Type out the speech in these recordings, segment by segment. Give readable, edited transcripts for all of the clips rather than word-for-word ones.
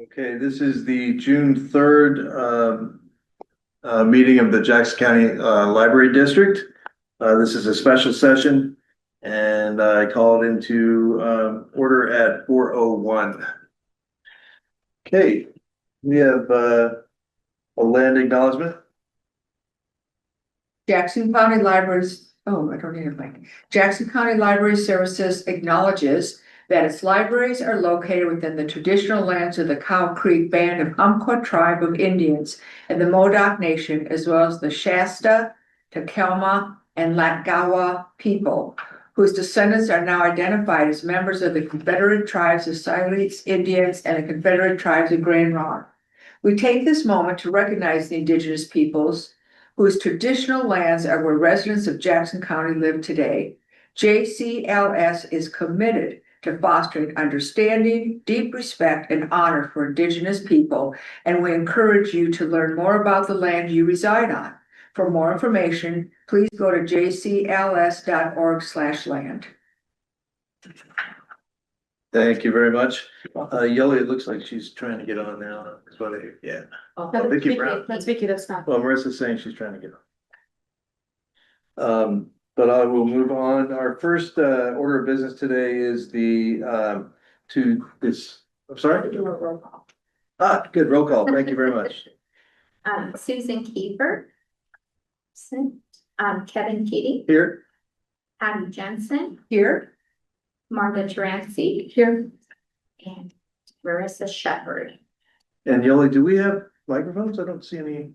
Okay, this is the June 3rd meeting of the Jackson County Library District. This is a special session and I call it into order at 4:01. Okay, we have a land acknowledgement. Jackson County Libraries, I don't need a mic. Jackson County Library Services acknowledges that its libraries are located within the traditional lands of the Cow Creek Band of Umpqua Tribe of Indians and the Modoc Nation, as well as the Shasta, Takelma, and Latgawa people, whose descendants are now identified as members of the Confederate Tribes of Silex Indians and the Confederate Tribes of Grand Ronde. We take this moment to recognize the indigenous peoples whose traditional lands are where residents of Jackson County live today. JCLS is committed to fostering understanding, deep respect, and honor for indigenous people, and we encourage you to learn more about the land you reside on. For more information, please go to jcls.org/land. Thank you very much. Yelly, it looks like she's trying to get on now. That's what yeah. Oh, Vicky Brown. that's Vicky, that's not. Well, Marissa's saying she's trying to get on. But I will move on. Our first order of business today is I'm sorry? Do a roll call. Good, roll call. Thank you very much. Susan Kiefer. Kevin Keating, Here, Patty Jensen, Here, Martha Teranci, here. and Marissa Shepherd. and Yoli, do we have microphones? I don't see any.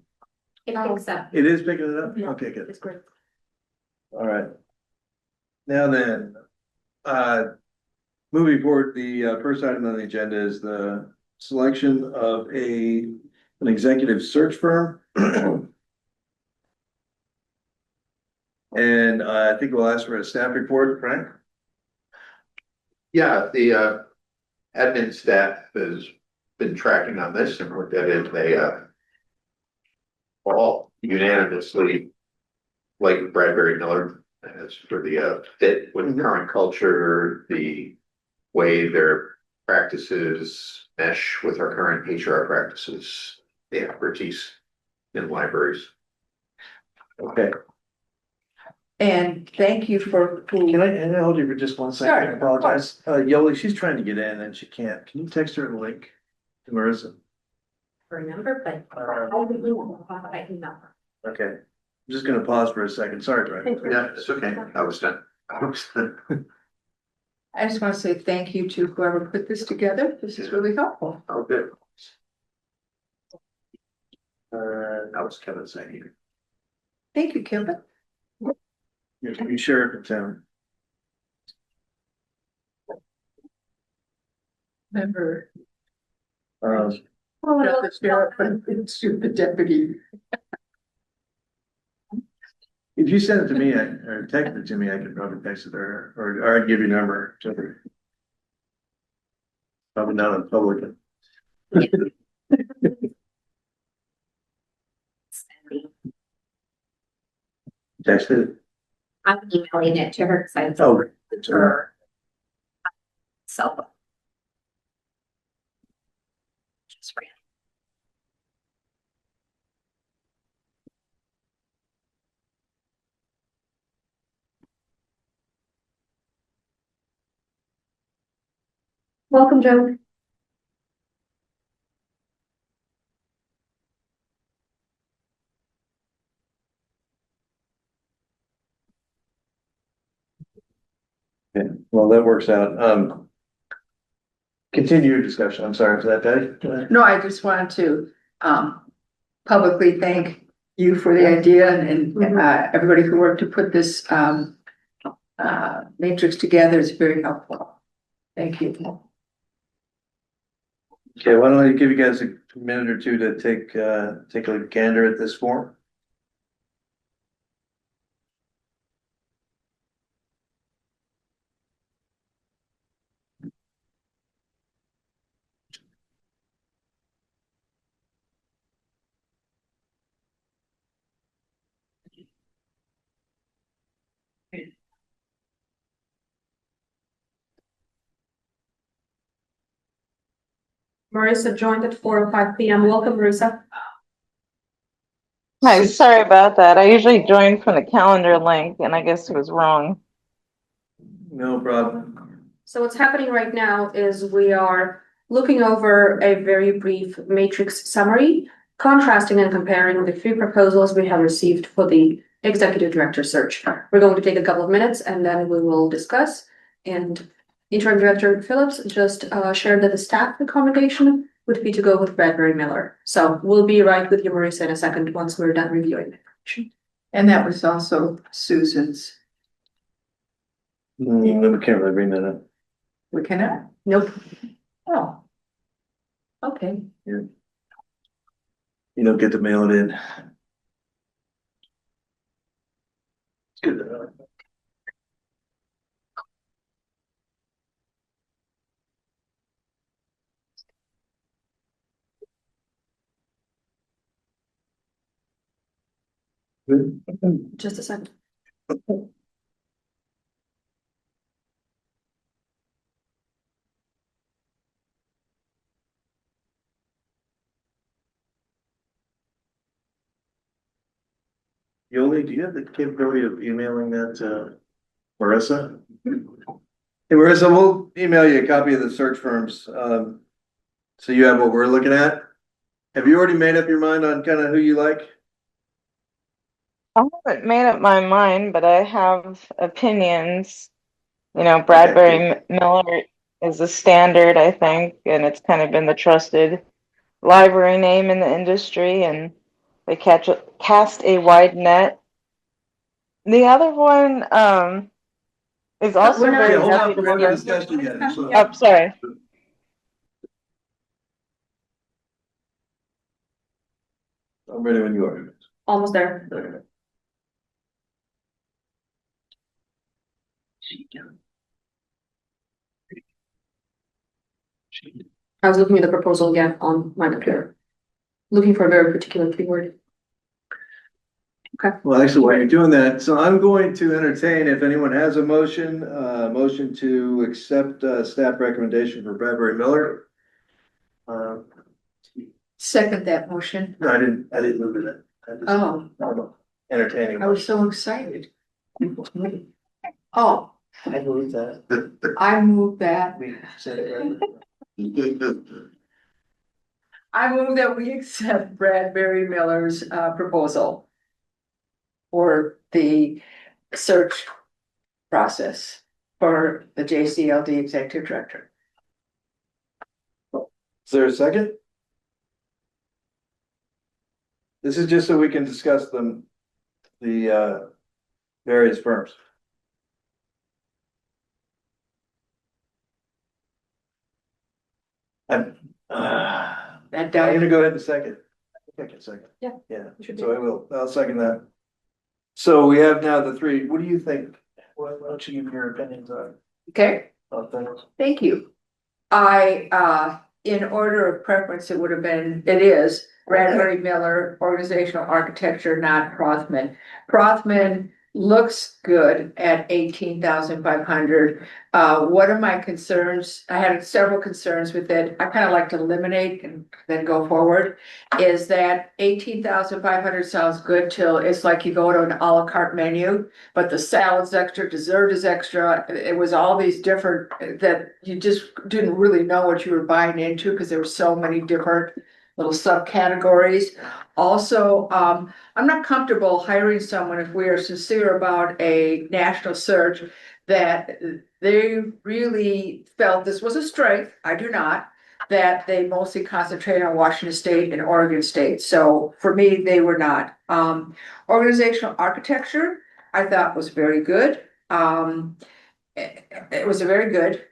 It picks up. It is picking it up? Yeah. Okay, good. It's great. All right. Now then, moving forward, the first item on the agenda is the selection of an executive search firm. And I think we'll ask for a staff report, Frank. Yeah, the admin staff has been tracking on this and looked at it. They all unanimously like Bradbury Miller as for the fit with current culture, the way their practices mesh with our current HR practices, the expertise in libraries. Okay. And thank you for. Can I hold you for just one second? Sure, I apologize. Yoli, she's trying to get in and she can't. Can you text her a link to Marissa? Remember, but I email. Okay. I'm just gonna pause for a second. Sorry, Brad. Yeah, it's okay. I was done. I just want to say thank you to whoever put this together. This is really helpful. Oh, good. That was Kevin saying. Thank you, Kevin. You share it with him. Remember. Um, Not the sheriff, but it's the deputy. If you send it to me or text it to me, I could probably text it or I'd give you a number. Probably not in public. Text it. I'm emailing it to her because I Oh, her cell phone. Just ran. Welcome, Joe. okay. Well, that works out. Continue your discussion. I'm sorry for that, Patty. Go ahead. No, I just wanted to publicly thank you for the idea and everybody who worked to put this matrix together. It's very helpful. Thank you. Okay, why don't I give you guys a minute or two to take a gander at this form? Marissa joined at 4:05 p.m. Welcome, Marissa. Hi, sorry about that. I usually join from the calendar link and I guess it was wrong. No problem. So what's happening right now is we are looking over a very brief matrix summary, contrasting and comparing the three proposals we have received for the executive director search. We're going to take a couple of minutes and then we will discuss. And interim director Phillips just shared that the staff recommendation would be to go with Bradbury Miller. So we'll be right with you, Marissa, in a second once we're done reviewing the information. And that was also Susan's. We can't really bring that up. We cannot. Nope. Oh. Okay. You don't get to mail it in. It's good to know. Good. Just a second. Yoli, do you have the capability of emailing that to Marissa? Hey, Marissa, we'll email you a copy of the search firms, so you have what we're looking at. Have you already made up your mind on kind of who you like? I haven't made up my mind, but I have opinions. You know, Bradbury Miller is a standard, I think, and it's kind of been the trusted library name in the industry, and they cast a wide net. The other one is also we're not- very Yeah, hold on, we reputable. haven't discussed it yet. So- Oh, sorry. I'm ready when you are. Almost there. Okay. I was looking at the proposal again on my computer. Looking for a very particular keyword. Well, actually, while you're doing that, so I'm going to entertain, if anyone has a motion to accept staff recommendation for Bradbury Miller. No, Second that motion. I didn't move it. I just- Oh, Entertaining. I was so excited. Oh, I moved that. I moved that. We said it right. I move that we accept Bradbury Miller's proposal for the search process for the JCLD executive director. Is there a second? This is just so we can discuss the various firms. I'm That gonna died. go ahead and second. I can second. Yeah. Yeah, You should be. so I'll second that. So we have now the three, what do you think? Why don't you give your opinions Okay, on things? thank you. In order of preference, it is Bradbury Miller, organizational architecture, not Prothman. Prothman looks good at 18,500. One of my concerns, I had several concerns with it. I kind of like to eliminate and then go forward. Is that 18,500 sounds good till it's like you go to an a la carte menu, but the salad's extra, dessert is extra. It was all these different that you just didn't really know what you were buying into because there were so many different little subcategories. Also, I'm not comfortable hiring someone if we are sincere about a national search that they really felt this was a strength. I do not. That they mostly concentrate on Washington State and Oregon State. So for me, they were not. Organizational architecture, I thought was very good. It was a very good.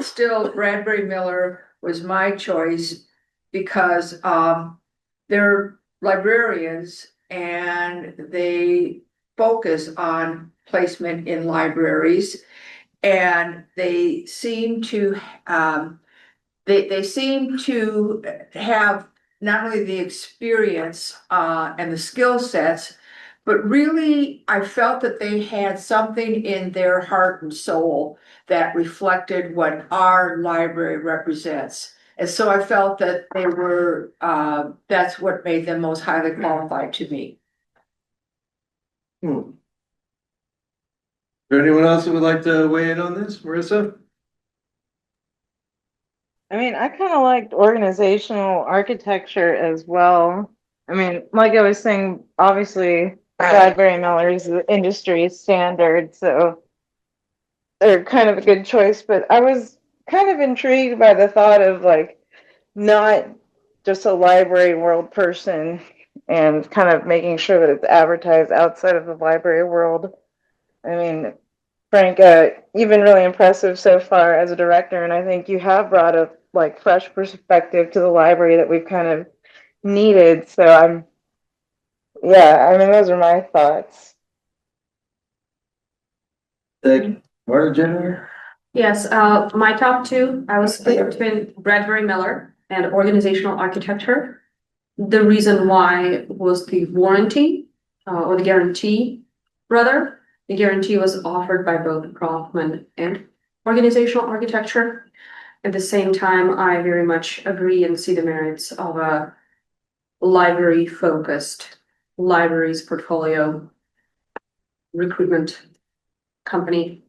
Still, Bradbury Miller was my choice because they're librarians and they focus on placement in libraries. And they seem to they seem to have not only the experience and the skill sets, but really I felt that they had something in their heart and soul that reflected what our library represents. And so I felt that they were, that's what made them most highly qualified to me. Hmm. Is there anyone else who would like to weigh in on this, Marissa? I mean, I kind of liked organizational architecture as well. I mean, like I was saying, obviously, Bradbury Miller is the industry standard, so they're kind of a good choice. But I was kind of intrigued by the thought of like not just a library world person and kind of making sure that it's advertised outside of the library world. I mean, Frank, you've been really impressive so far as a director, and I think you have brought a like fresh perspective to the library that we've kind of needed. So yeah, I mean, those are my thoughts. Thank you. Martin, Jennifer? Yes, my top two, I was split between Bradbury Miller and organizational architecture. The reason why was the warranty, or the guarantee, rather. The guarantee was offered by both Kaufman and organizational architecture. At the same time, I very much agree and see the merits of a library-focused libraries portfolio recruitment company.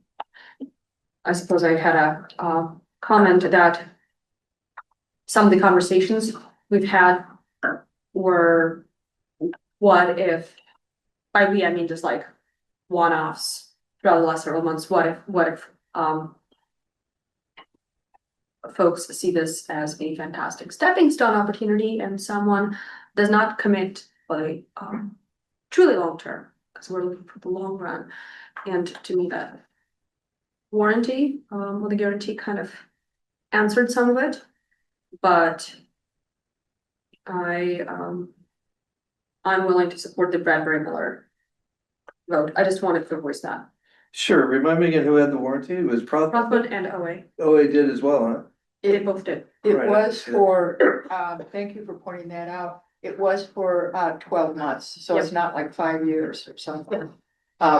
I suppose I had a comment that some of the conversations we've had were, what if, by we, I mean just like one-offs throughout the last several months, what if folks see this as a fantastic stepping stone opportunity and someone does not commit for the truly long term, because we're looking for the long run. And to me, that warranty, or the guarantee kind of answered some of it, but I'm willing to support the Bradbury Miller vote. I just wanted to voice that. Sure, remind me again who had the warranty? It was Rothman and OA, Oh, they did as well, huh? they both did. It Right, was yeah. for, thank you for pointing that out. It was for 12 months, so it's not like 5 years or something.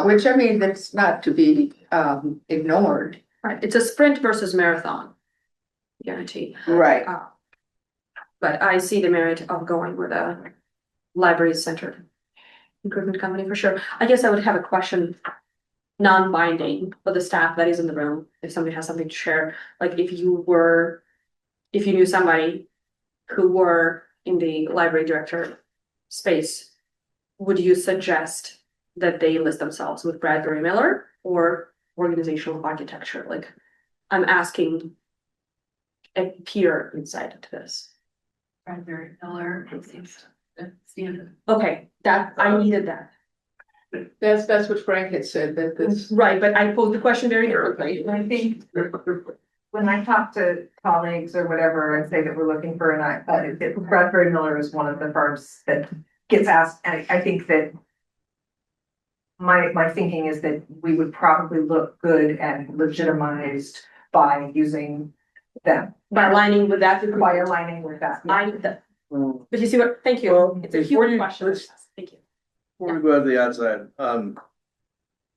Which I mean, that's not to be ignored. Right, it's a sprint versus marathon guarantee. Right. But I see the merit of going with a library-centered improvement company for sure. I guess I would have a question, non-binding, for the staff that is in the room, if somebody has something to share. Like if you knew somebody who were in the library director space, would you suggest that they list themselves with Bradbury Miller or organizational architecture? Like, I'm asking a peer insight into this. Bradbury Miller, it seems standard. Okay, that, I needed that. That's what Frank had said, that this. Right, but I posed the question very differently. And I think when I talk to colleagues or whatever and say that we're looking for Bradbury Miller is one of the firms that gets asked, and I think that my thinking is that we would probably look good and legitimized by using them, By aligning with that. by aligning with that. I need that. But you see what, thank Well, you. It's a before human you- question. let's- Thank you. Before we go out to the outside,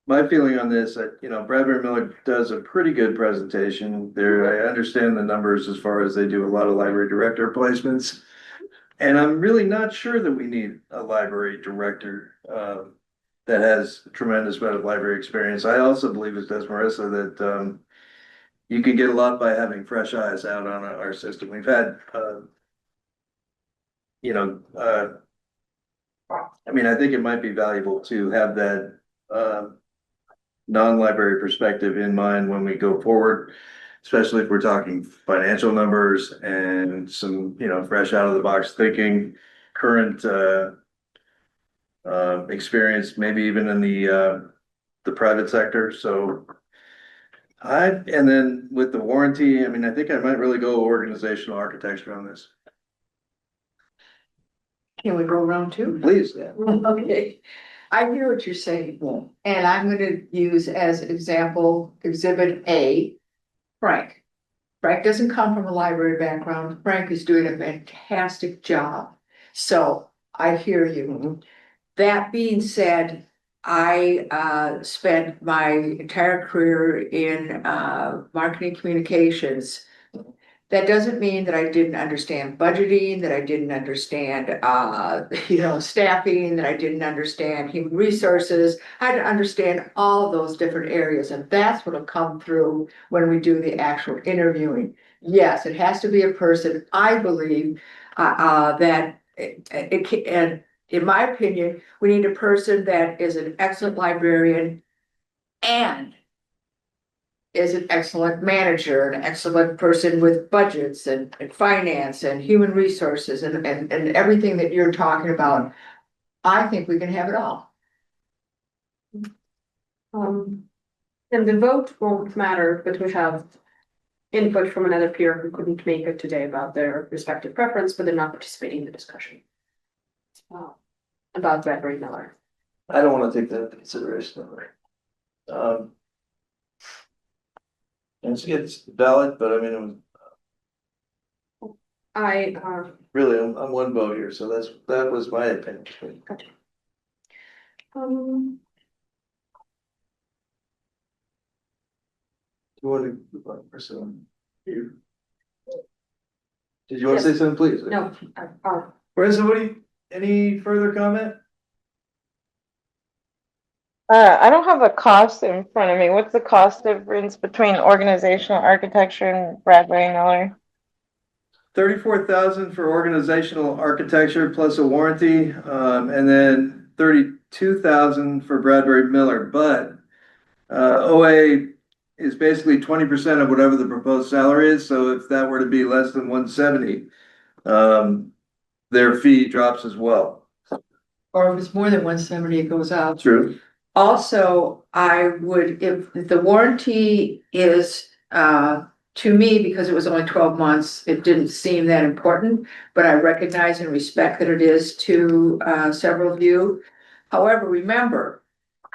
my feeling on this, Bradbury Miller does a pretty good presentation there. I understand the numbers as far as they do a lot of library director placements. And I'm really not sure that we need a library director, that has a tremendous amount of library experience. I also believe, as does Marissa, that, you can get a lot by having fresh eyes out on our system. We've had, I mean, I think it might be valuable to have that non-library perspective in mind when we go forward, especially if we're talking financial numbers and some, fresh out of the box thinking, current experience, maybe even in the private sector. So and then with the warranty, I mean, I think I might really go organizational architecture on this. Can we go around two? Please, yeah. Okay, I hear what you're saying, and I'm gonna use as example, exhibit A, Frank. Frank doesn't come from a library background. Frank is doing a fantastic job. So I hear you. That being said, I spent my entire career in marketing communications. That doesn't mean that I didn't understand budgeting, that I didn't understand, staffing, that I didn't understand human resources. I had to understand all of those different areas, and that's what'll come through when we do the actual interviewing. Yes, it has to be a person, I believe, that and in my opinion, we need a person that is an excellent librarian and is an excellent manager, an excellent person with budgets and finance and human resources and everything that you're talking about. I think we can have it all. And the vote won't matter, but we have input from another peer who couldn't make it today about their respective preference, but they're not participating in the discussion. About Bradbury Miller. I don't wanna take that into consideration. It's valid, but I mean, it was really, I'm one vote here, so that was my opinion. Gotcha. Um, You want to pursue you? Did you want to say something, please? no, Somebody, any further comment? I don't have a cost in front of me. What's the cost difference between organizational architecture and Bradbury Miller? 34,000 for organizational architecture plus a warranty, and then 32,000 for Bradbury Miller, but OA is basically 20% of whatever the proposed salary is, so if that were to be less than 170, their fee drops as well. Or if it's more than 170, it goes out. True. Also, I would, if the warranty is, to me, because it was only 12 months, it didn't seem that important, but I recognize and respect that it is to, several of you. However, remember,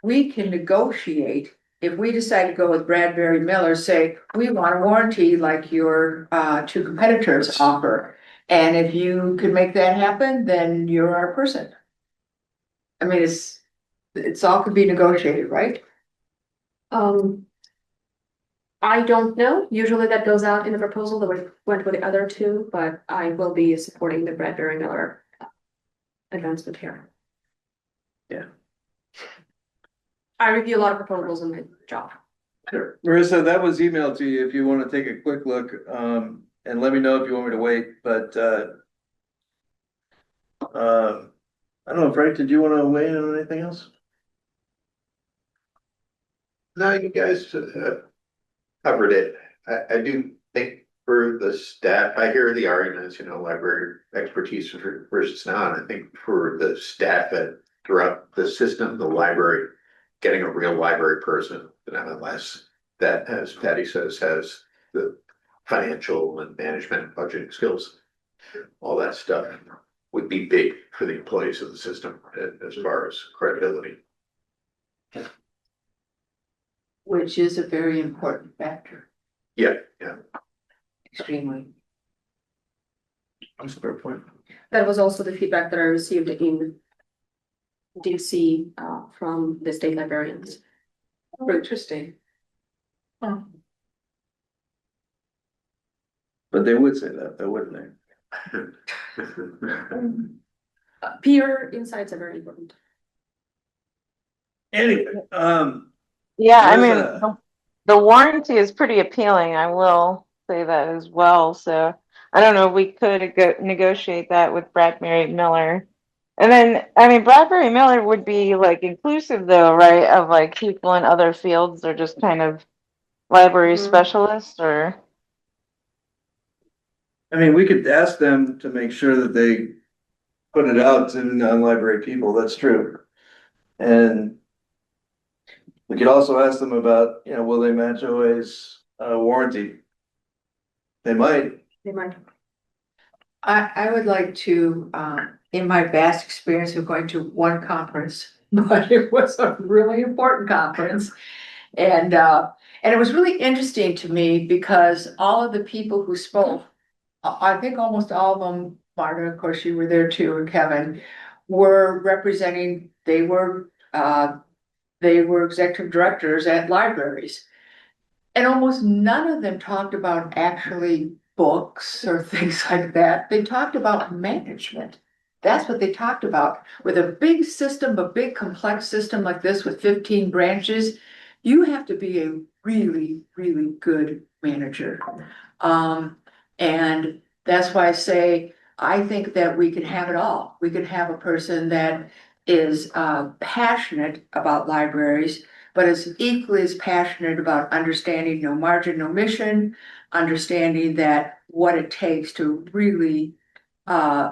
we can negotiate. If we decide to go with Bradbury Miller, say, we want a warranty like your, two competitors offer. And if you can make that happen, then you're our person. I mean, it's all could be negotiated, right? I don't know. Usually that goes out in the proposal that went with the other two, but I will be supporting the Bradbury Miller advancement here. Yeah. I review a lot of proposals in my job. Sure. Marissa, that was emailed to you if you want to take a quick look, and let me know if you want me to wait, but, I don't know, Frank, did you want to weigh in on anything else? No, you guys covered it. I do think for the staff, I hear the arguments, library expertise versus not. I think for the staff throughout the system, the library, getting a real library person, unless that, as Patty says, has the financial and management and budgeting skills, all that stuff would be big for the employees of the system as far as credibility. Which is a very important factor, Yeah. extremely. That's a fair point. That was also the feedback that I received in DC from the state librarians. Oh, interesting. But they would say that, though, wouldn't they? Peer insights are very important. Anyway, Yeah, I mean, Marissa. the warranty is pretty appealing. I will say that as well. So I don't know if we could negotiate that with Bradbury Miller. And then, I mean, Bradbury Miller would be like inclusive though, right? Of like people in other fields or just kind of library specialists or. I mean, we could ask them to make sure that they put it out to non-library people, that's true. And we could also ask them about, will they match OA's warranty? They might. They might. I would like to, in my vast experience of going to one conference, but it was a really important conference. And it was really interesting to me because all of the people who spoke, I think almost all of them, Marta, of course, you were there too, and Kevin, were representing, they were executive directors at libraries. And almost none of them talked about actually books or things like that. They talked about management. That's what they talked about. With a big system, a big complex system like this with 15 branches, you have to be a really, really good manager. And that's why I say, I think that we can have it all. We can have a person that is passionate about libraries, but is equally as passionate about understanding no margin, no mission, understanding that what it takes to really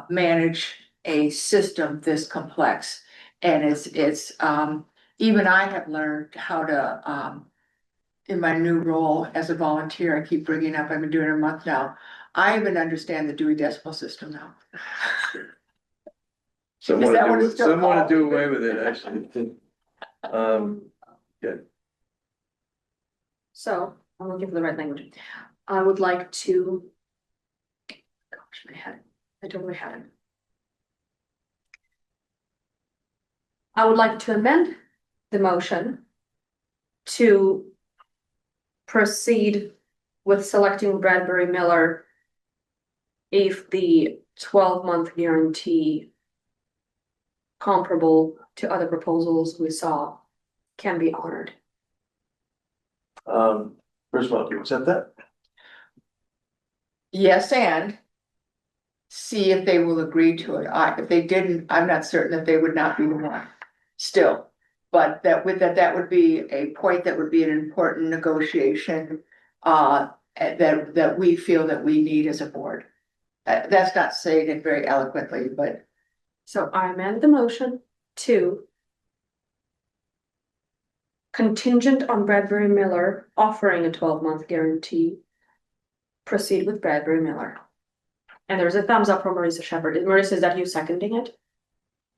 manage a system this complex. And even I have learned how to, in my new role as a volunteer, I keep bringing up, I've been doing it a month now. I even understand the Dewey Decimal System now. Some Is that what want to it's do, still some want called? to do away with it, actually. Good. So I'm looking for the right language. I would like to. Gosh, I totally had it. I would like to amend the motion to proceed with selecting Bradbury Miller if the 12-month guarantee comparable to other proposals we saw can be honored. First of all, do you accept that? Yes, and see if they will agree to it. If they didn't, I'm not certain that they would not be the one still. But that would be a point that would be an important negotiation, that we feel that we need as a board. That's not saying it very eloquently, but So I amend the motion to contingent on Bradbury Miller offering a 12-month guarantee. Proceed with Bradbury Miller. And there's a thumbs up from Marisa Shepherd. Marisa, is that you seconding it?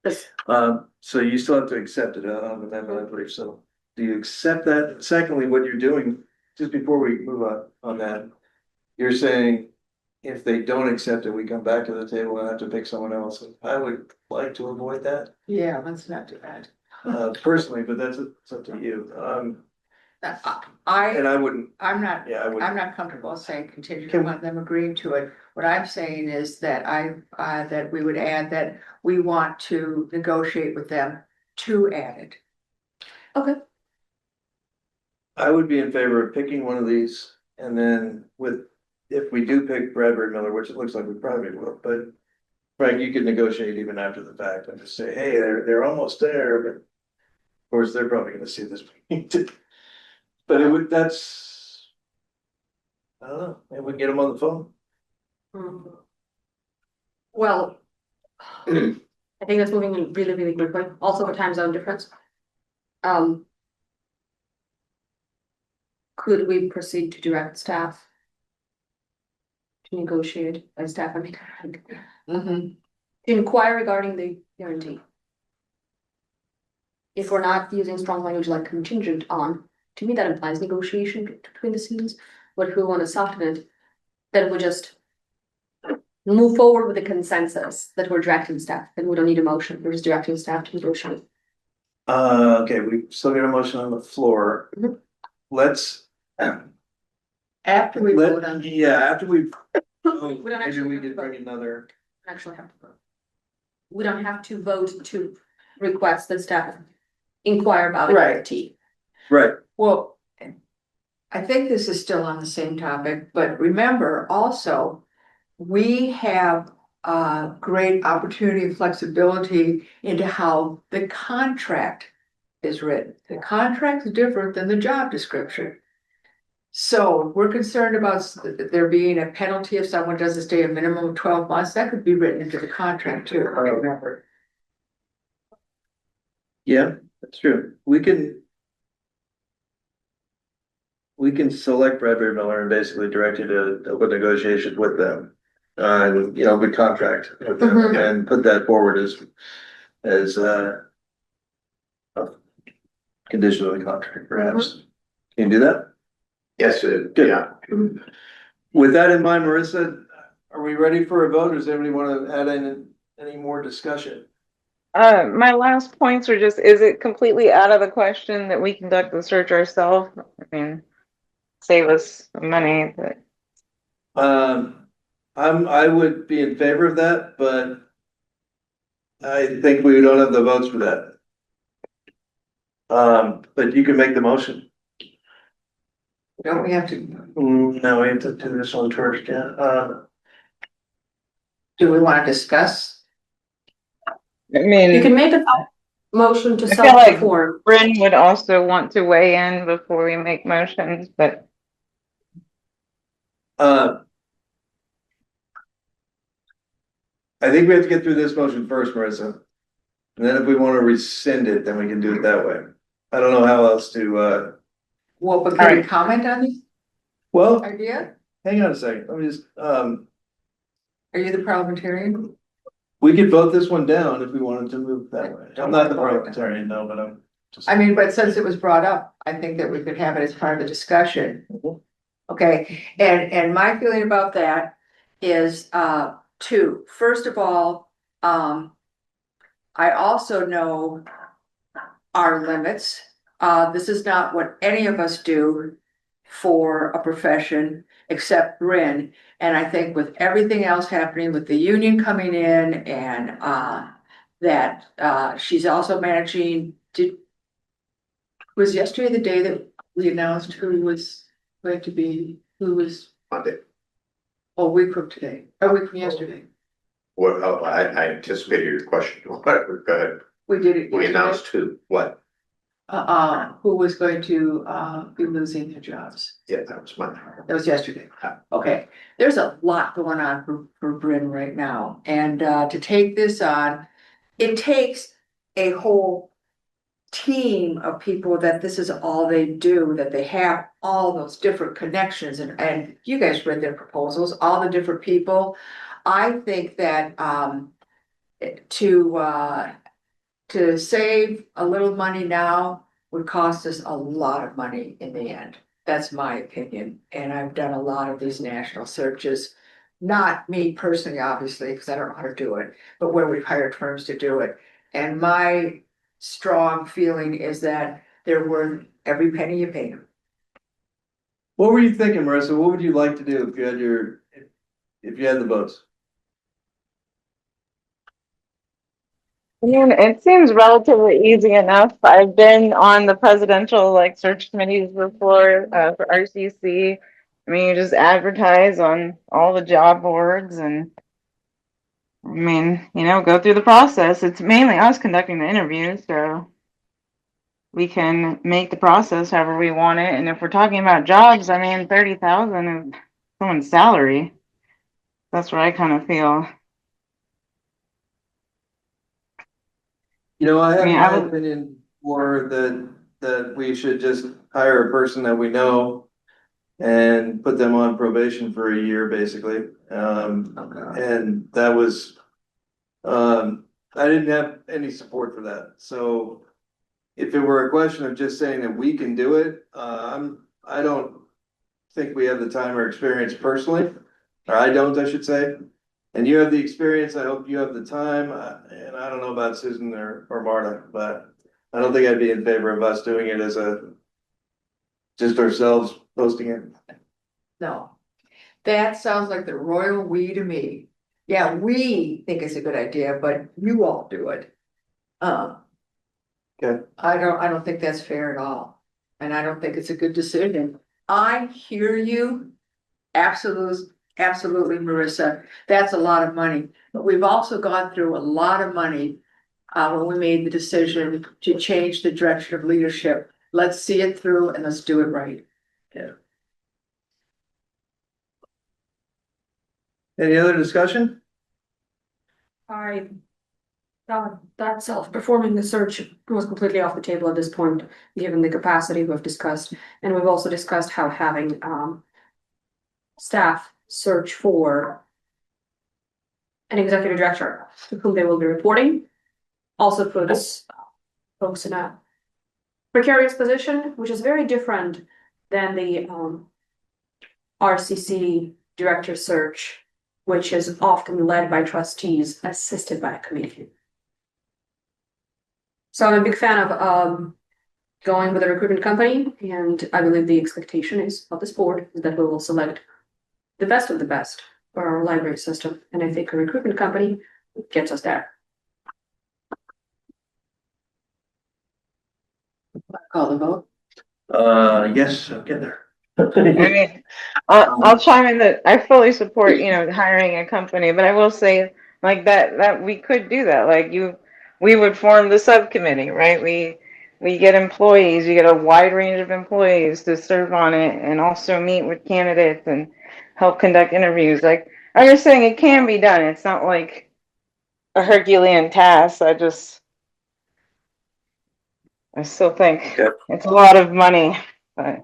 This, So you still have to accept it on the amendment, I believe so. Do you accept that? Secondly, what you're doing, just before we move on that, you're saying if they don't accept it, we come back to the table and have to pick someone else. I would like to avoid that, yeah, let's not do that. personally, but it's up to you. I, And I wouldn't, I'm not, yeah, I I'm wouldn't. not comfortable saying contingent Can- upon them agreeing to it. What I'm saying is that that we would add that we want to negotiate with them to add it. okay, I would be in favor of picking one of these and then if we do pick Bradbury Miller, which it looks like we probably will, but. Frank, you could negotiate even after the fact and just say, hey, they're almost there, but. Of course, they're probably gonna see this. But that's. I don't know, maybe we can get them on the phone. well. I think that's moving really, really quickly. Also the time zone difference. Could we proceed to direct staff? To negotiate by staff, I mean, to inquire regarding the guarantee. If we're not using strong language like contingent on, to me that implies negotiation between the scenes. But if we want to soften it, then we just move forward with the consensus that we're directing staff, and we don't need a motion, we're just directing staff to negotiate. Okay, we still got a motion on the floor. Mhm. Let's. After we vote on. Yeah, after we. We don't Maybe actually we have to could vote. bring another. Actually have to vote. We don't have to vote to request that staff inquire about a Right. guarantee. Right. Well, I think this is still on the same topic, but remember also, we have great opportunity and flexibility into how the contract is written. The contract is different than the job description. So we're concerned about there being a penalty if someone doesn't stay a minimum of 12 months. That could be written into the contract too, remember. Yeah, that's true. We can. We can select Bradbury Miller and basically direct you to open negotiations with them. And, good contract with them Mhm. and put that forward as a condition of the contract, perhaps. Can you do that? Yes, Good. yeah. With that in mind, Marissa, are we ready for a vote? Or does anybody want to add in any more discussion? My last points are just, is it completely out of the question that we conduct the search ourselves? I mean, save us money, but I would be in favor of that, but I think we don't have the votes for that. But you can make the motion. Don't we have to, No, we have to do this one first, yeah. do we want to discuss? I You mean, can make a motion to I feel like self-perform. Bryn would also want to weigh in before we make motions, but Uh, I think we have to get through this motion first, Marissa. And then if we want to rescind it, then we can do it that way. I don't know how else to, Well, but All can we right. comment on this well, idea? hang on a second. Let me just, Are you the parliamentarian? we could vote this one down if we wanted to move that way. I'm not the parliamentarian, no, but I'm just. I mean, but since it was brought up, I think that we could have it as part of the discussion. Mhm. Okay, and my feeling about that is two. First of all, I also know our limits. This is not what any of us do for a profession except Bryn. And I think with everything else happening with the union coming in and that she's also managing was yesterday the day that we announced who was going to be, who was Monday. a week from today, a week from yesterday. What, oh, I anticipated your question. Go ahead. We did it. We yesterday. announced what? Who was going to be losing their jobs. Yeah, that was Monday. That was yesterday. Okay, there's a lot going on for Bryn right now, and to take this on, it takes a whole team of people that this is all they do, that they have all those different connections, and you guys read their proposals, all the different people. I think that to save a little money now would cost us a lot of money in the end. That's my opinion, and I've done a lot of these national searches. Not me personally, obviously, because I don't know how to do it, but where we've hired firms to do it. And my strong feeling is that they're worth every penny you pay them. What were you thinking, Marissa? What would you like to do if you had if you had the votes? I mean, it seems relatively easy enough. I've been on the presidential like search committees before for RCC. I mean, you just advertise on all the job boards and I mean, go through the process. It's mainly us conducting the interviews, so we can make the process however we want it. And if we're talking about jobs, I mean, 30,000 is someone's salary. That's what I kind of feel. I have mean, my I would- opinion for that we should just hire a person that we know and put them on probation for a year, basically. And that was, I didn't have any support for that. So if it were a question of just saying that we can do it, I don't think we have the time or experience personally, or I don't, I should say. And you have the experience, I hope you have the time, and I don't know about Susan or Marta, but I don't think I'd be in favor of us doing it as just ourselves posting it. No, that sounds like the royal we to me. Yeah, we think it's a good idea, but you all do it. Okay. I don't think that's fair at all, and I don't think it's a good decision. I hear you, absolutely, Marissa, that's a lot of money, but we've also gone through a lot of money. When we made the decision to change the direction of leadership, let's see it through and let's do it right. Any other discussion? That self-performing the search was completely off the table at this point, given the capacity we've discussed. And we've also discussed how having staff search for an executive director to whom they will be reporting also puts folks in a precarious position, which is very different than the RCC director search, which is often led by trustees, assisted by a committee. So I'm a big fan of going with a recruitment company, and I believe the expectation is of this board is that we will select the best of the best for our library system, and I think a recruitment company gets us there. Call the vote. Yes, I'll get there. I mean, I'll chime in that I fully support, hiring a company, but I will say like that we could do that. Like we would form the subcommittee, right? We get employees, you get a wide range of employees to serve on it and also meet with candidates and help conduct interviews. Like I'm just saying it can be done. It's not like a Herculean task. I still think Okay. it's a lot of money, but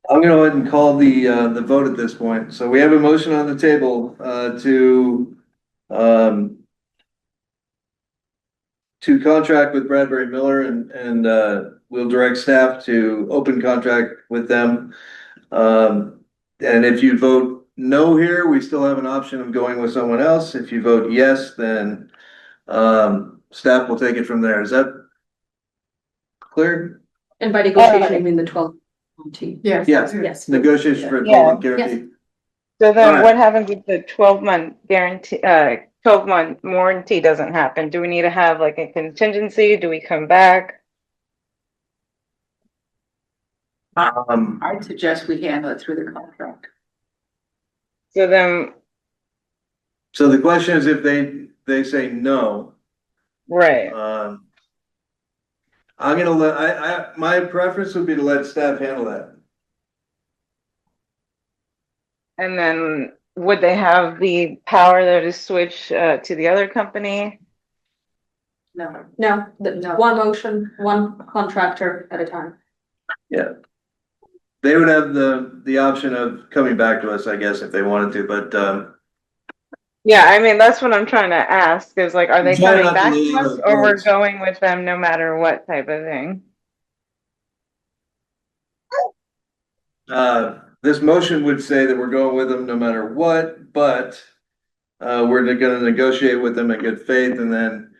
I'm gonna go ahead and call the vote at this point. So we have a motion on the table, to contract with Bradbury Miller and we'll direct staff to open contract with them. And if you vote no here, we still have an option of going with someone else. If you vote yes, then, staff will take it from there. Is that clear? And by negotiation, I mean the 12 guarantee. Yes. Yes. Negotiation for a Yeah. 12-month guarantee. so then Alright. what happens if the 12-month guarantee, 12-month warranty doesn't happen? Do we need to have like a contingency? Do we come back? I'd suggest we handle it through the contract. So then, So the question is if they say no, right, I'm gonna my preference would be to let staff handle that. and then would they have the power there to switch to the other company? No. No, No. one motion, one contractor at a time. Yeah. They would have the option of coming back to us, I guess, if they wanted to, but, Yeah, I mean, that's what I'm trying to ask is like, are they Try coming not to back lose to us the or we're votes. going with them no matter what type of thing? this motion would say that we're going with them no matter what, but we're gonna negotiate with them in good faith and then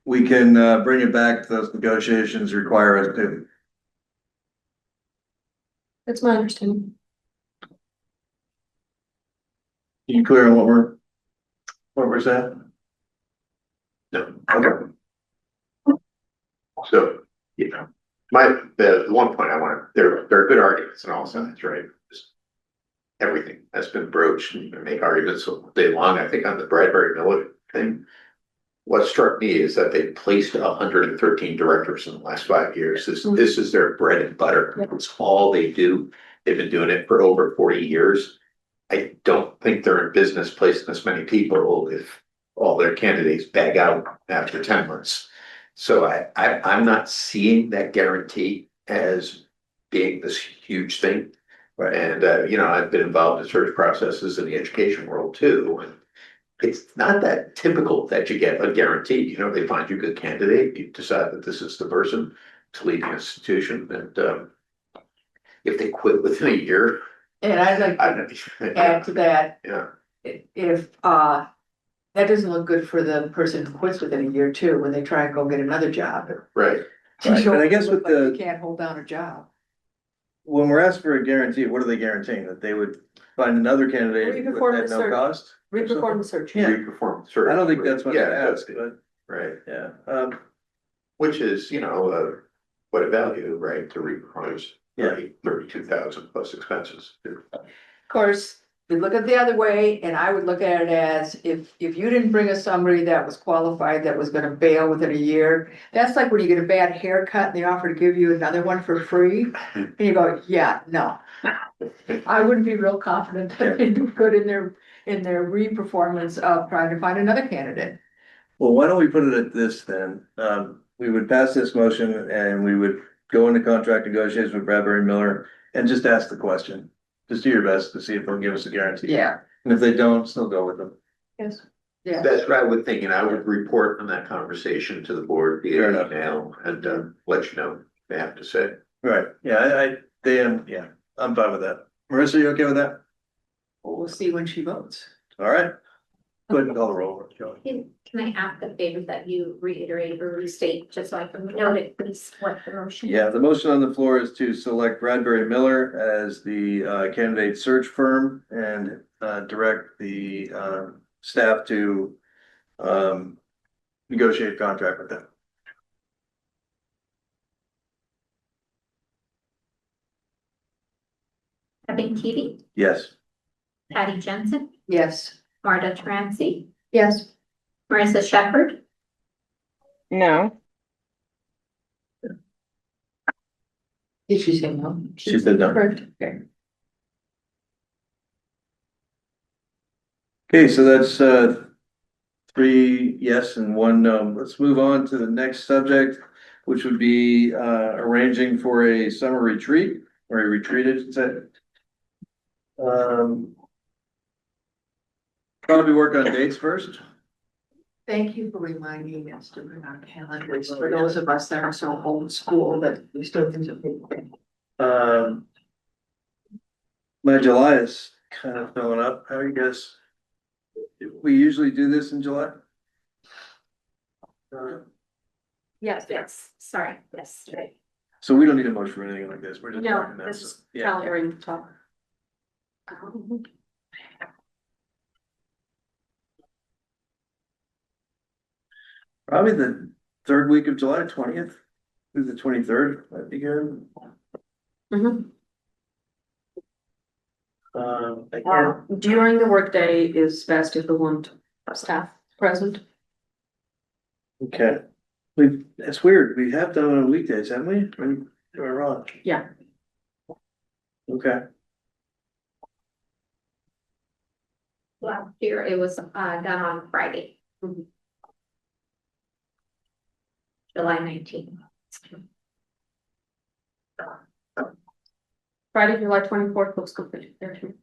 we can bring it back to those negotiations require us to. That's my understanding. You clear on what we're saying? No. Okay. So, the one point I want to, there are good arguments on all sides, right? Just everything has been broached and you can make arguments all day long. I think on the Bradbury Miller thing, what struck me is that they placed 113 directors in the last 5 years. This is their bread and butter. It's all they do. They've been doing it for over 40 years. I don't think they're in business placing this many people if all their candidates bag out after 10 months. So I'm not seeing that guarantee as being this huge thing. Right. And, I've been involved in search processes in the education world too. And it's not that typical that you get a guarantee. They find you a good candidate, you decide that this is the person to lead the institution. And if they quit within a year, And I'd like I to don't. add to that, Yeah, if, that doesn't look good for the person who quits within a year too, when they try and go get another job. right. Right, but I guess with You can't hold down a job. when we're asked for a guarantee, what are they guaranteeing? That they would find another candidate Re-perform at the no search. cost? or something? Re-perform the search. Yeah. Re-perform the search. I don't think that's what they Yeah, asked, but right, yeah, which is, what a value, right, to re-perform Yeah. 32,000 plus expenses. Of course, we look at the other way, and I would look at it as if you didn't bring us somebody that was qualified, that was gonna bail within a year. That's like when you get a bad haircut and they offer to give you another one for free, and you go, yeah, no. I wouldn't be real confident that they'd do good in their re-performance of trying to find another candidate. well, why don't we put it at this then? We would pass this motion and we would go into contract negotiations with Bradbury Miller and just ask the question. Just do your best to see if they'll give us a guarantee. Yeah. And if they don't, still go with them. Yes. Yeah. That's what I would think, and I would report on that conversation to the board via Fair enough. email and let you know what they have to say. Right, yeah, yeah, I'm fine with that. Marissa, you okay with that? We'll see when she votes. All right. Go ahead and call the roll, Kelly. Can I ask a favor that you reiterate or restate, just so I can note it, please, what the motion? Yeah, the motion on the floor is to select Bradbury Miller as the candidate search firm and direct the staff to negotiate a contract with them. Kevin Keating, Yes. Patty Jensen, Yes. Marta Terenzi, Yes. Marissa Shepherd, No, Did she say no? She said no. Correct. Okay. Okay, so that's three yes and one no. Let's move on to the next subject, which would be arranging for a summer retreat or a retreat, is it? Probably work on dates first. Thank you for reminding us to bring our calendars for those of us that are so old school that we still use it. My July is kind of filling up. How are you guys? We usually do this in July. yes, sorry, yes. So we don't need a motion for anything like this. We're just No, talking now. this is Yeah. calendaring talk. Probably the third week of July, 20th through the 23rd might be good. Mhm. I can't, During the workday is best if we want staff present. okay. It's weird. We have done it on weekdays, haven't we? We're wrong. Yeah. Okay. Last year it was done on Friday. Mhm. July 19th. Friday, July 24th looks good there too.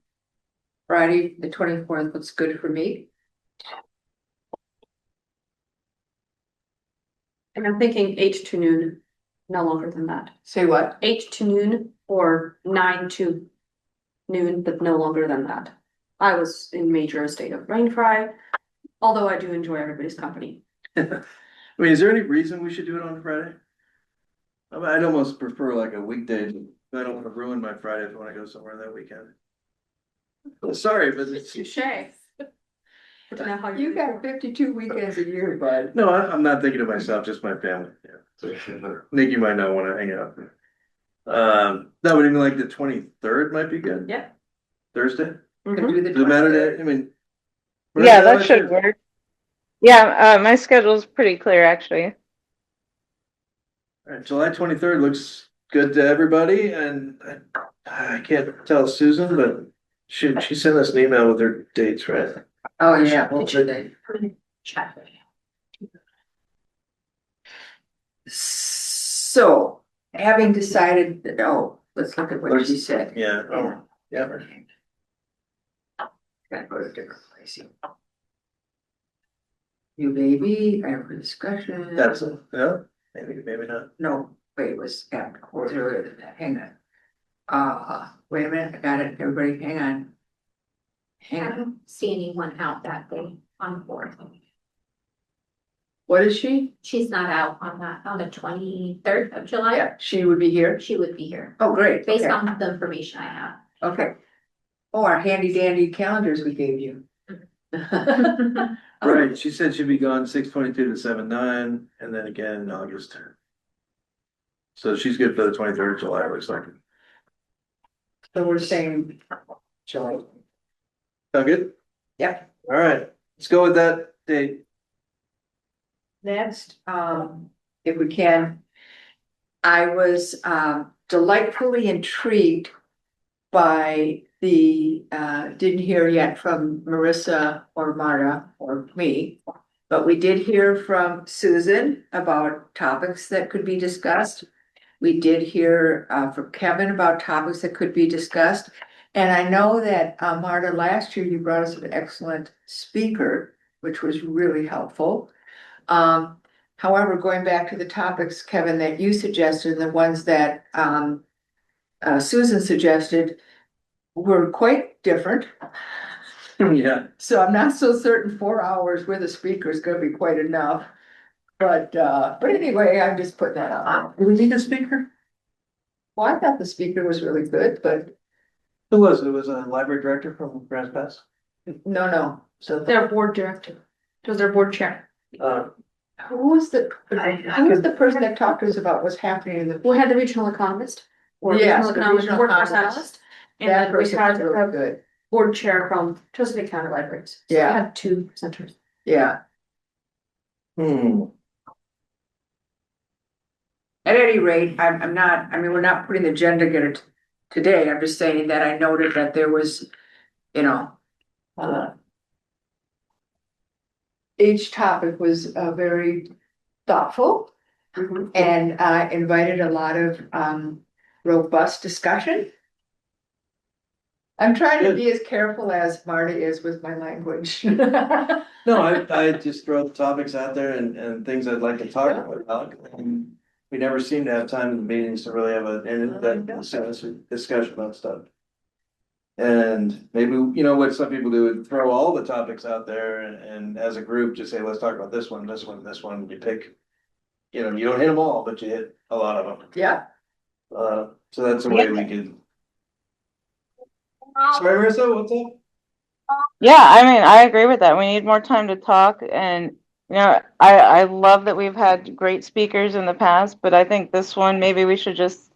Friday, the 24th looks good for me. And I'm thinking 8 to noon, no longer than that. Say what? 8 to noon or 9 to noon, but no longer than that. I was in major state of brain fry, although I do enjoy everybody's company. I mean, is there any reason we should do it on Friday? I mean, I'd almost prefer like a weekday. I don't want to ruin my Friday if I want to go somewhere that weekend. Sorry, but it's, Touche. Good to know how You got 52 weekends a year, bud. no, I'm not thinking of myself, just my family. Yeah. Nikki might not want to hang out. That would even like the 23rd might be good. Yeah. Thursday? Could Mhm. do the Does it matter 23rd. to, I mean. yeah, that should work. Yeah, my schedule's pretty clear, actually. Alright, July 23rd looks good to everybody, and I can't tell Susan, but she sent us an email with her dates, right? Oh, yeah. picture day. Check. So, having decided that, oh, let's look at what she said. Yeah, oh, yeah. Gotta go to a different place. You baby, I have a discussion. That's, yeah, maybe not. No, wait, it was after, it was earlier than that, hang on. Wait a minute, I got it, everybody, hang on. I Hang on, don't see anyone out that day on board. what is she? She's not out on the 23rd of July. Yeah, she would be here. She would be here, Oh, great, based okay, on the information I have. okay. Oh, our handy dandy calendars we gave you. Right, she said she'd be gone 6/22 to 7/9, and then again in August. So she's good for the 23rd of July, it looks like. So we're saying July. Sound good? Yep. All right, let's go with that date. Next, if we can, I was delightfully intrigued by the, didn't hear yet from Marissa or Marta or me, but we did hear from Susan about topics that could be discussed. We did hear from Kevin about topics that could be discussed. And I know that Marta, last year you brought us an excellent speaker, which was really helpful. However, going back to the topics, Kevin, that you suggested, the ones that Susan suggested were quite different. Yeah. So I'm not so certain 4 hours with a speaker is gonna be quite enough. But anyway, I'm just putting that out. Do we need a speaker? Well, I thought the speaker was really good, but Who was it? It was a library director from Grants Pass? no. So Their board director, it was their board chair. who was the person that talked to us about what's happening in the? We had the regional economist. Or Yes, regional the economist, regional workforce economist. analyst. And That then we person had was really a good. board chair from Chesapeake County Libraries. So we Yeah. had two presenters. Yeah. Hmm. At any rate, I'm not, I mean, we're not putting the agenda together today. I'm just saying that I noted that there was, you know, each topic was very thoughtful and invited a lot of robust discussion. I'm trying to be as careful as Marty is with my language. No, I just throw the topics out there and things I'd like to talk about. And we never seem to have time in the meetings to really have an in-depth discussion about stuff. And maybe, you know, what some people do is throw all the topics out there and as a group, just say, let's talk about this one, this one, this one, you pick. You know, you don't hit them all, but you hit a lot of them. Yeah. So that's a way we could. Sorry, Marissa, what's up? Yeah, I mean, I agree with that. We need more time to talk and, you know, I love that we've had great speakers in the past, but I think this one, maybe we should just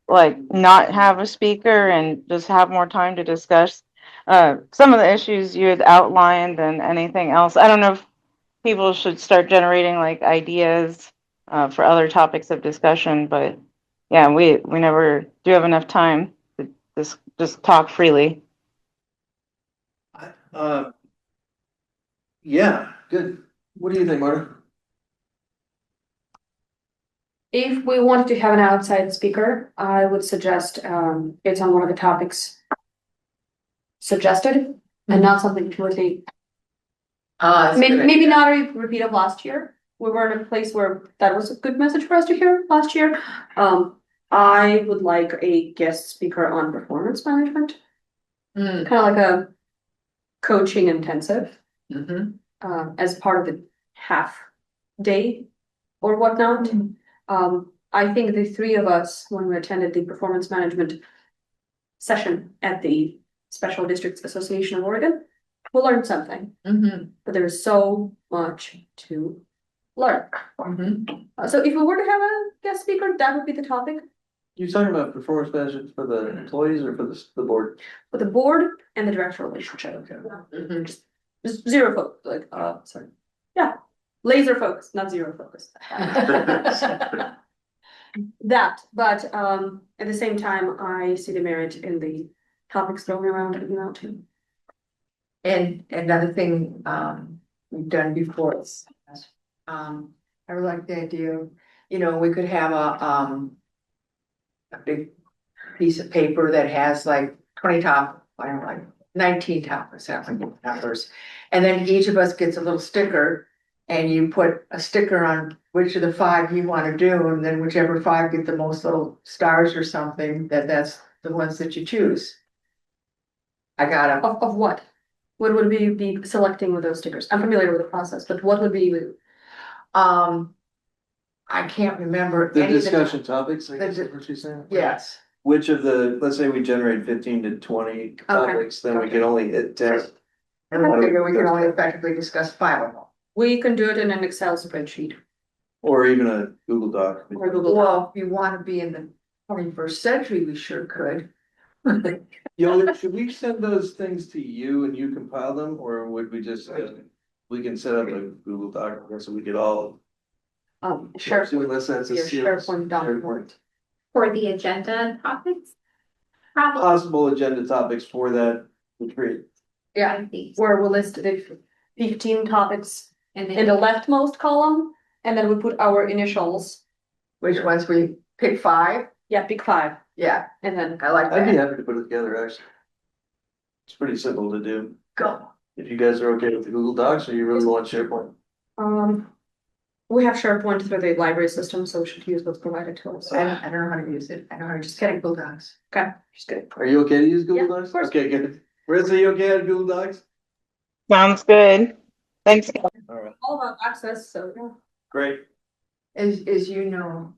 like not have a speaker and just have more time to discuss some of the issues you had outlined and anything else. I don't know if people should start generating like ideas for other topics of discussion, but yeah, we never do have enough time to just talk freely. Yeah, good. What do you think, Marta? If we wanted to have an outside speaker, I would suggest it's on one of the topics suggested and not something completely, maybe not a repeat of last year. We were in a place where that was a good message for us to hear last year. I would like a guest speaker on performance management, kind of like a coaching intensive as part of the half day or whatnot. I think the three of us, when we attended the performance management session at the Special Districts Association of Oregon, we learned something, but there's so much to learn. So if we were to have a guest speaker, that would be the topic You talking about performance management for the employees or for the board? for the board and the director relationship. Just zero focus, like, sorry. Yeah, laser focus, not zero focus. That, but at the same time, I see the merit in the topics thrown around now too. And another thing, we've done before is, I would like the idea of, you know, we could have a big piece of paper that has like 20 I don't know, like 19 topics, numbers. And then each of us gets a little sticker and you put a sticker on which of the 5 you want to do, and then whichever 5 get the most little stars or something, that's the ones that you choose. I got them. Of what? What would we be selecting with those stickers? I'm familiar with the process, but what would be with? I can't remember. The any of discussion topics, I guess is what she's saying? Yes. Which of the, let's say we generate 15 to 20 topics, then we can only hit 10. And I figure we can only effectively discuss 5 of them. We can do it in an Excel spreadsheet Or even a Google Doc. or Google Doc. Well, if you want to be in the 21st century, we sure could. Yo, should we send those things to you and you compile them, or would we just, we can set up a Google Doc so we could all. Sure. Unless that's a Your serious- SharePoint document. For the agenda topics? Probably. Possible agenda topics for that retreat. Yeah, where we list the 15 topics And in the then, leftmost column, and then we put our initials. Which ones we pick 5? Yeah, pick 5, Yeah, and then I like I'd be that. happy to put it together, actually. It's pretty simple to do. Go. If you guys are okay with the Google Docs, or you really want SharePoint. we have SharePoint through the library system, so we should use what's provided to us. I don't know how to use it. I know how to just get Google Docs. Okay, just good. Are you okay to use Google Yeah, of Docs? course. Okay, good. Marissa, you okay to Google Docs? Sounds good. Thanks. All right, All about access, so, yeah. great. As you know,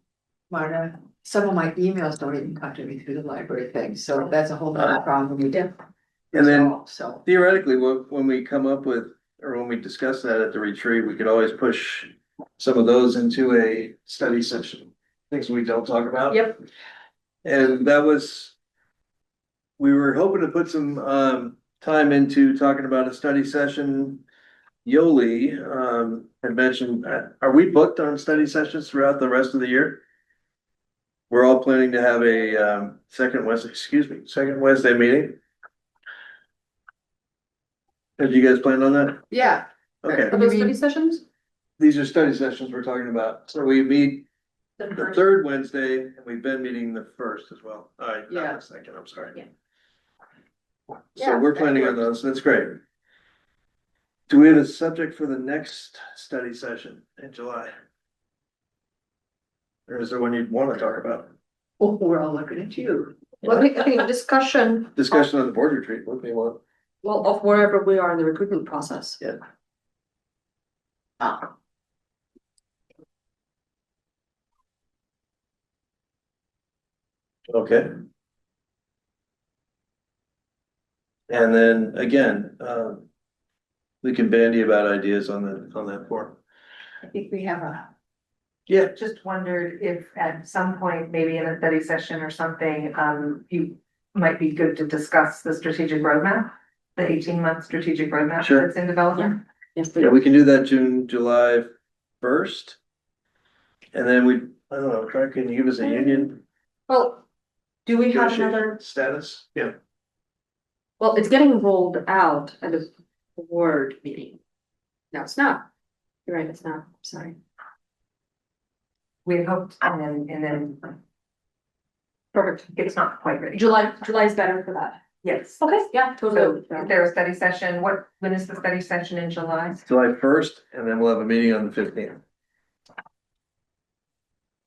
Marta, some of my emails don't even come to me through the library thing, so that's a whole other problem we did. And then So, theoretically, when we come up with, or when we discuss that at the retreat, we could always push some of those into a study session, things we don't talk about. Yep. And that was, we were hoping to put some time into talking about a study session. Yoli had mentioned, are we booked on study sessions throughout the rest of the year? We're all planning to have a second Wednesday meeting. Have you guys planned on that? yeah. Okay, Are those study sessions? these are study sessions we're talking about. So we meet the third Wednesday, and we've been meeting the first as well. All right, Yeah. not the second, I'm sorry. Yeah. So Yeah, we're that planning on those, that's great. Do we have a subject for the next study session in July? Or is there one you'd want to talk about? Oh, we're all looking at you. Well, I think discussion. Discussion on the board retreat, what do you want? Well, of wherever we are in the recruitment process. Ah, Okay. And then again, we can bandy about ideas on that form. I think we have a, Yeah. Just wondered if at some point, maybe in a study session or something, you might be good to discuss the strategic roadmap, the 18-month strategic roadmap Sure. that's in development. Yes, Yeah, we can do that July 1st. And then I don't know, Frank, can you give us a union Well, do we have negotiation another, status? Yeah. well, it's getting rolled out at the board meeting. No, it's not. You're right, it's not, sorry. We had hoped, and then Perfect. it's not quite ready. July is better for that. Yes. Okay, yeah, So totally. is there a study session? When is the study session in July? July 1st, and then we'll have a meeting on the 15th.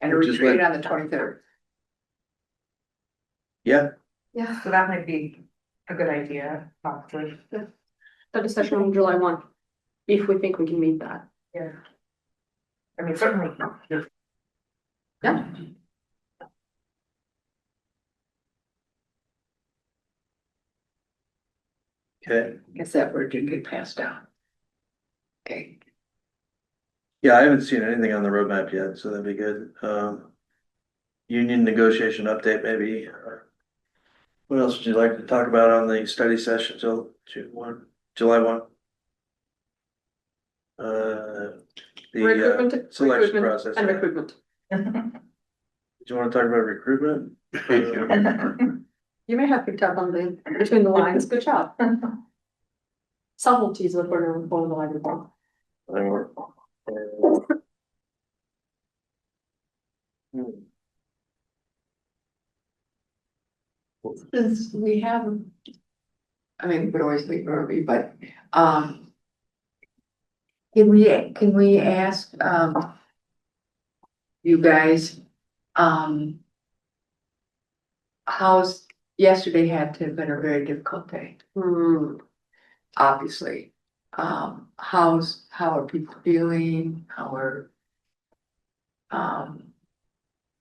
and a Which is retreat when- on the 23rd. Yeah, Yeah, So that might be a good idea, possibly. study session on July 1, if we think we can meet that. Yeah. I mean, certainly. Yeah. okay. Guess that word didn't get passed down. Okay, Yeah, I haven't seen anything on the roadmap yet, so that'd be good. Union negotiation update maybe. What else would you like to talk about on the study session till July 1? The Recruitment, selection recruitment, process. and yeah. recruitment. Do you want to talk about recruitment? You may have picked up on between the lines, good job. Subtleties what we're going for the library. since we have, I mean, we could always leave early, but, can we ask, you guys, how's, yesterday had to have been a very difficult day, obviously. How are people feeling?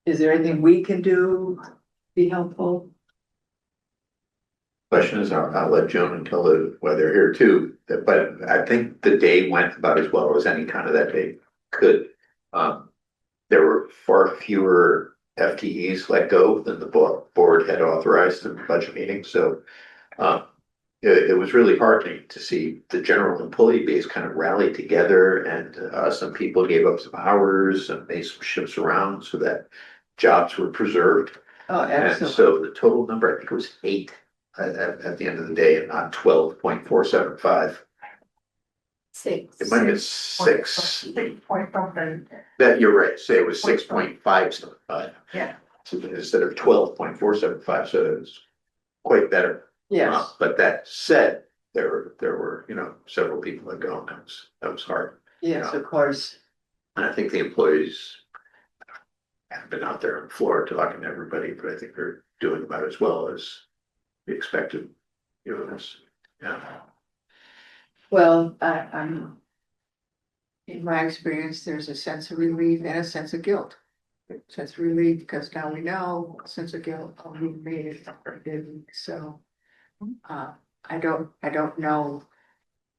Is there anything we can do to be helpful? Question is, I'll let Joan and Kelly, while they're here too, but I think the day went about as well as any kind of that day could. There were far fewer FTEs let go than the board had authorized in the budget meeting, so it was really heartening to see the general employee base kind of rally together, and some people gave up some hours and made some shifts around so that jobs were preserved. Oh, And excellent. so the total number, I think it was 8 at the end of the day, and not 12.475. Six. It might have been 6. Point something. That, you're right, say it was 6.575. Yeah. Instead of 12.475, so it was quite better. Yes, But that said, there were, several people that go, that was hard. yes, of course. And I think the employees have been out there on the floor talking to everybody, but I think they're doing about as well as we expected. Yeah. Well, I'm. In my experience, there's a sense of relief and a sense of guilt. Sense of relief because now we know, a sense of guilt, oh, we made it or didn't, so. I don't know.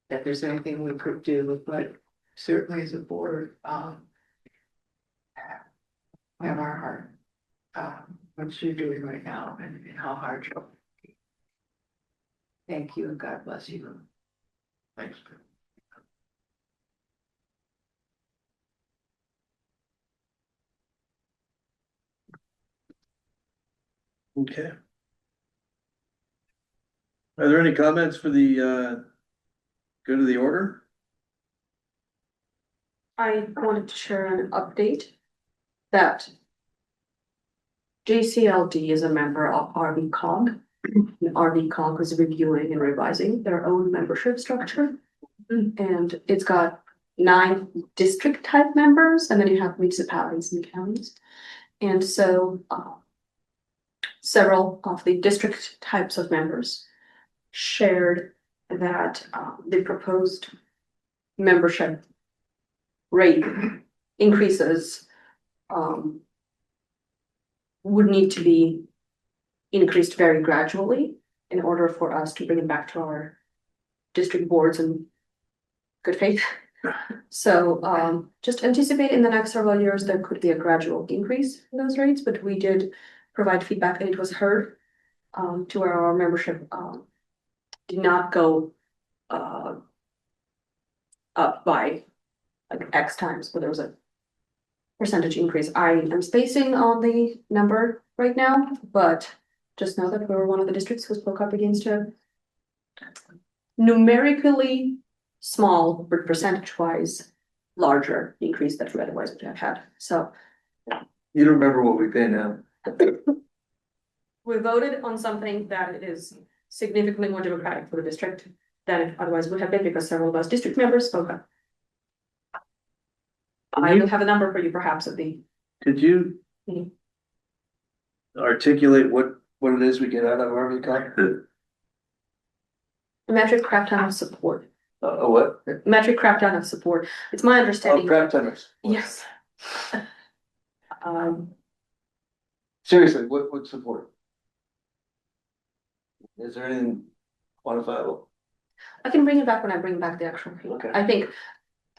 That there's anything we could do, but certainly as a board, we have our heart. What you're doing right now and how hard you're. Thank you and God bless you. Thanks. Okay. Are there any comments for the, go to the order? I wanted to share an update that JCLD is a member of RVCOG. And RVCOG is reviewing and revising their own membership structure. And it's got 9 district type members, and then you have municipalities and counties. And so several of the district types of members shared that the proposed membership rate increases would need to be increased very gradually in order for us to bring it back to our district boards in good faith. So just anticipate in the next several years, there could be a gradual increase in those rates, but we did provide feedback and it was heard to where our membership did not go up by like X times, but there was a percentage increase. I am spacing on the number right now, but just know that we were one of the districts who spoke up against a numerically small, but percentage-wise larger increase that we otherwise would have had. So You don't remember what we pay now? we voted on something that is significantly more democratic for the district than it otherwise would have been because several of us district members spoke up. I will have a number for you perhaps at the. Could you Mhm. articulate what it is we get out of RVCOG? Metric crackdown of support. What? Metric crackdown of support. It's my Oh, understanding. crap timers. Yes. Seriously, what support? Is there anything quantifiable? I can bring it back when I bring back the actual. Okay. I think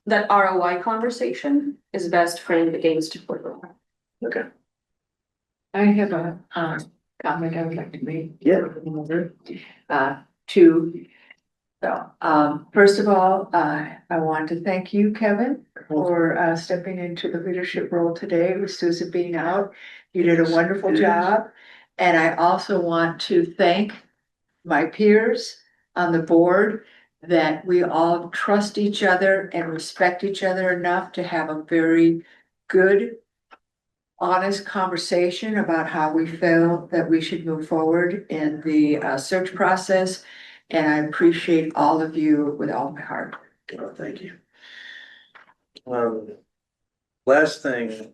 that ROI conversation is best framed against. Okay. I have a comment I would like to make. Yeah. First of all, I want to thank you, Kevin, for stepping into the leadership role today with Susan being out. You did a wonderful job. And I also want to thank my peers on the board that we all trust each other and respect each other enough to have a very good, honest conversation about how we feel that we should move forward in the search process. And I appreciate all of you with all my heart. Oh, thank you. Last thing,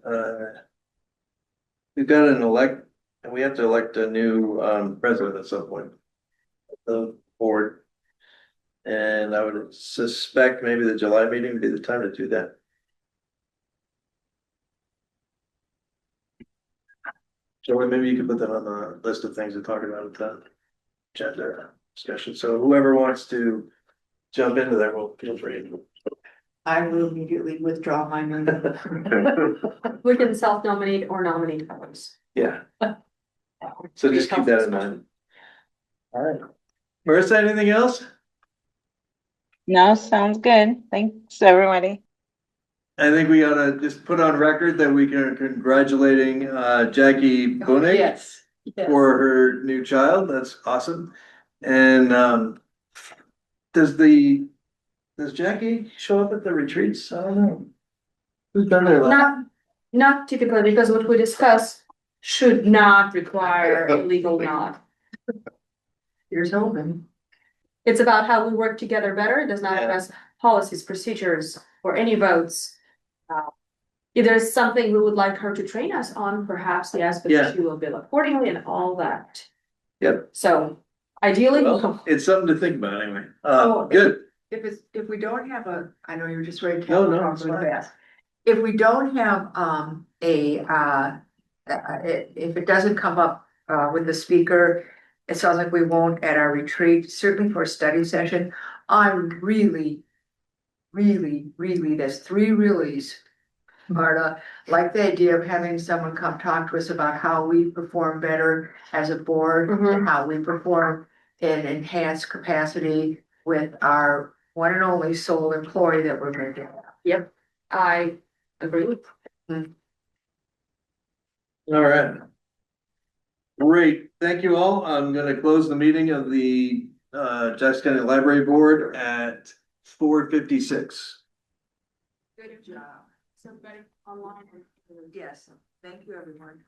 we've got and we have to elect a new president at some point. The board. And I would suspect maybe the July meeting would be the time to do that. Joey, maybe you could put that on the list of things to talk about at the agenda discussion. So whoever wants to jump into that, will feel free. I will immediately withdraw my name. We can self-nominate or nominate others. Yeah. So just keep that in mind. All right. Marissa, anything else? No, sounds good. Thanks, everybody. I think we ought to just put on record that we are congratulating Jackie Bonig Yes. for her new child. That's awesome. And does Jackie show up at the retreats? I don't know. Who's done there? Not typically, because what we discuss should not require a legal nod. Here's hoping. It's about how we work together better. It does not address policies, procedures, or any votes. If there's something we would like her to train us on, perhaps yes, but she will bill accordingly and all that. Yep. So ideally, Well, it's something to think about anyway. Oh. Good. if we don't have I know you're just ready to No, no, talk it's really fine. fast. If we don't have, if it doesn't come up, with the speaker, it sounds like we won't at our retreat, certainly for a study session. I'm really, there's three reallys. Marta, like the idea of having someone come talk to us about how we perform better as a board and how we perform in enhanced capacity with our one and only sole employee that we're going to have. Yep, I agree. All right. Great, thank you all. I'm gonna close the meeting of the Jackson County Library Board at 4:56. Good job. Somebody online. Yes, thank you, everyone.